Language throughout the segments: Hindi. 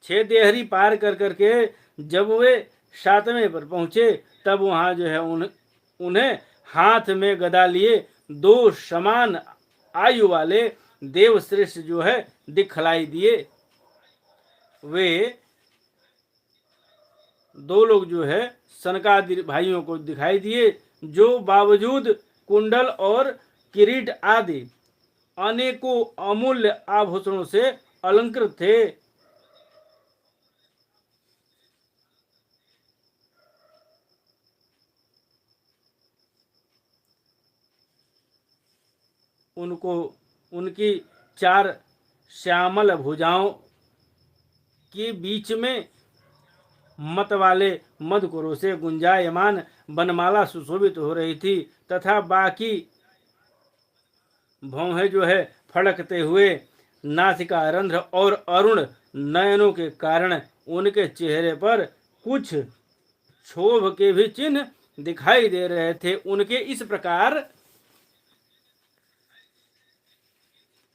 6 देहरी पार कर करके जब वे 7वें पर पहुंचे तब वहां जो है उन्हें हाथ में गदा लिए 2 समान आयु वाले देवश्रेष्ठ जो है दिखलाई दिए। वे 2 लोग जो है सनकादि भाइयों को दिखाई दिए, जो बावजूद कुंडल और किरीट आदि अनेकों अमूल्य आभूषणों से अलंकृत थे। उनको उनकी 4 श्यामल भुजाओं के बीच में मत वाले मधुकरों से गुंजायमान बनमाला सुशोभित हो रही थी तथा बाकी भौहें जो है फड़कते हुए नासिका रंध्र और अरुण नयनों के कारण उनके चेहरे पर कुछ क्षोभ के भी चिन्ह दिखाई दे रहे थे। उनके इस प्रकार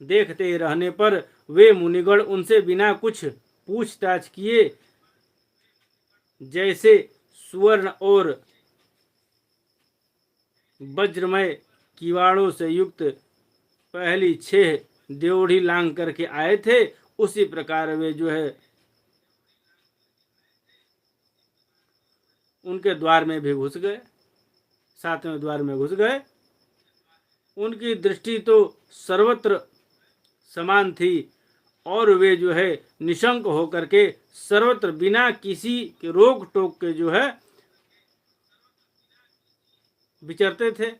देखते रहने पर वे मुनिगण उनसे बिना कुछ पूछताछ किए जैसे सुवर्ण और वज्रमय किवाड़ों से युक्त पहली 6 ड्योढ़ी लांग करके आए थे, उसी प्रकार वे जो है उनके द्वार में भी घुस गए, 7वें द्वार में घुस गए। उनकी दृष्टि तो सर्वत्र समान थी और वे जो है निशंक होकर के सर्वत्र बिना किसी के रोक टोक के जो है विचरते थे।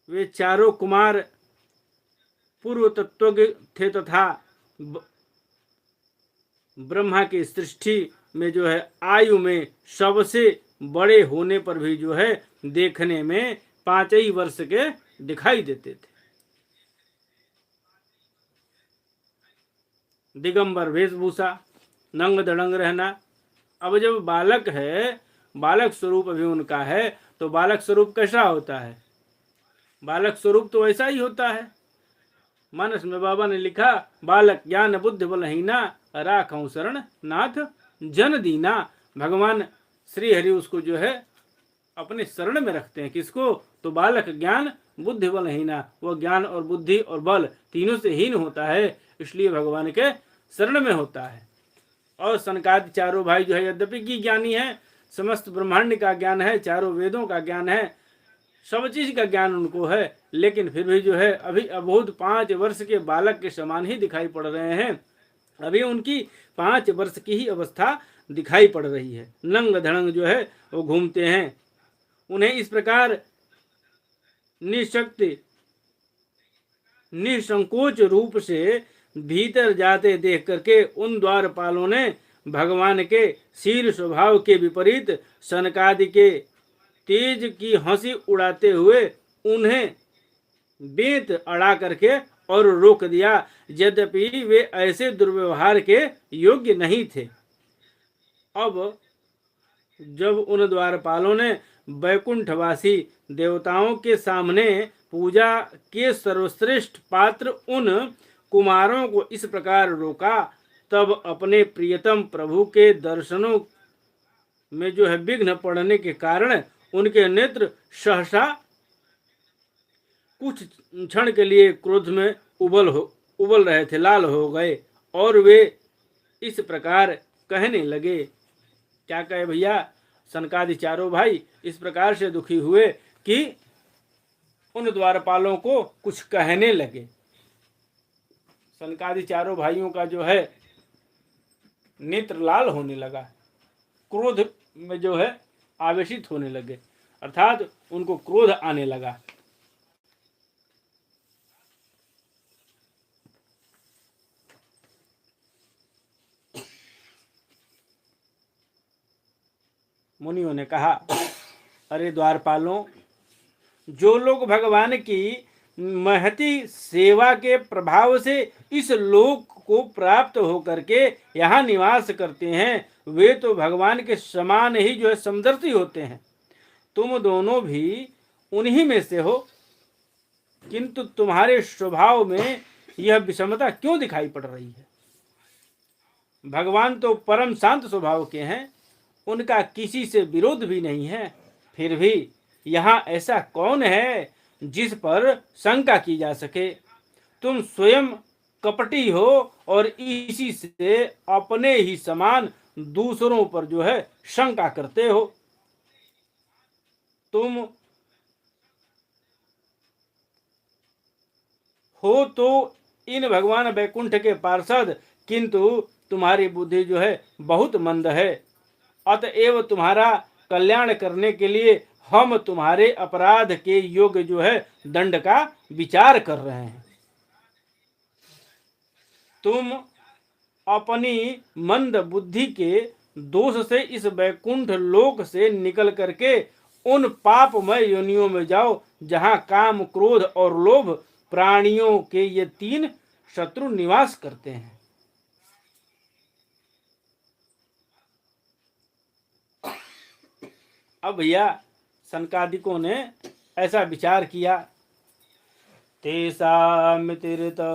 वे चारों कुमार पूर्व तत्वज्ञ थे तथा ब्रह्मा की सृष्टि में जो है आयु में सबसे बड़े होने पर भी जो है देखने में 5 ही वर्ष के दिखाई देते थे। दिगंबर वेशभूषा, नंग दड़ंग रहना। अब जब बालक है, बालक स्वरूप भी उनका है, तो बालक स्वरूप कैसा होता है? बालक स्वरूप तो ऐसा ही होता है। मानस में बाबा ने लिखा, बालक ज्ञान बुद्धि बलहीना राखऊं शरण नाथ जन दीना। भगवान श्री हरि उसको जो है अपने शरण में रखते हैं। किसको? तो बालक ज्ञान बुद्धि बलहीना, वह ज्ञान और बुद्धि और बल तीनों से हीन होता है, इसलिए भगवान के शरण में होता है। और सनकादि चारों भाई जो है यद्यपि की ज्ञानी है, समस्त ब्रह्मांड का ज्ञान है, चारों वेदों का ज्ञान है, सब चीज का ज्ञान उनको है, लेकिन फिर भी जो है अभी अबोध 5 वर्ष के बालक के समान ही दिखाई पड़ रहे हैं। अभी उनकी 5 वर्ष की ही अवस्था दिखाई पड़ रही है। नंग धड़ंग जो है वो घूमते हैं। उन्हें इस प्रकार निशक्ति निसंकोच रूप से भीतर जाते देख करके उन द्वारपालों ने भगवान के शील स्वभाव के विपरीत सनकादि के तेज की हंसी उड़ाते हुए उन्हें बेंत अड़ा करके और रोक दिया, यद्यपि वे ऐसे दुर्व्यवहार के योग्य नहीं थे। अब जब उन द्वारपालों ने वैकुंठवासी देवताओं के सामने पूजा के सर्वश्रेष्ठ पात्र उन कुमारों को इस प्रकार रोका, तब अपने प्रियतम प्रभु के दर्शनों में जो है विघ्न पड़ने के कारण उनके नेत्र सहसा कुछ क्षण के लिए क्रोध में उबल रहे थे, लाल हो गए और वे इस प्रकार कहने लगे। क्या कहे भैया? सनकादि चारों भाई इस प्रकार से दुखी हुए कि उन द्वारपालों को कुछ कहने लगे। सनकादि चारों भाइयों का जो है नेत्र लाल होने लगा, क्रोध में जो है आवेशित होने लगे, अर्थात उनको क्रोध आने लगा। मुनियों ने कहा, अरे द्वारपालों, जो लोग भगवान की महती सेवा के प्रभाव से इस लोक को प्राप्त होकर के यहाँ निवास करते हैं, वे तो भगवान के समान ही जो है समदर्शी होते हैं। तुम दोनों भी उन्हीं में से हो, किंतु तुम्हारे स्वभाव में यह विषमता क्यों दिखाई पड़ रही है? भगवान तो परम शांत स्वभाव के हैं, उनका किसी से विरोध भी नहीं है। फिर भी यहाँ ऐसा कौन है जिस पर शंका की जा सके? तुम स्वयं कपटी हो और इसी से अपने ही समान दूसरों पर जो है शंका करते हो। तुम हो तो इन भगवान वैकुंठ के पार्षद, किंतु तुम्हारी बुद्धि जो है बहुत मंद है। अतएव तुम्हारा कल्याण करने के लिए हम तुम्हारे अपराध के योग्य जो है दंड का विचार कर रहे हैं। तुम अपनी मंद बुद्धि के दोष से इस वैकुंठ लोक से निकल करके उन पापमय योनियों में जाओ जहां काम, क्रोध और लोभ प्राणियों के ये तीन शत्रु निवास करते हैं। अब भैया सनकादिकों ने ऐसा विचार किया। तेषां मितिर्तो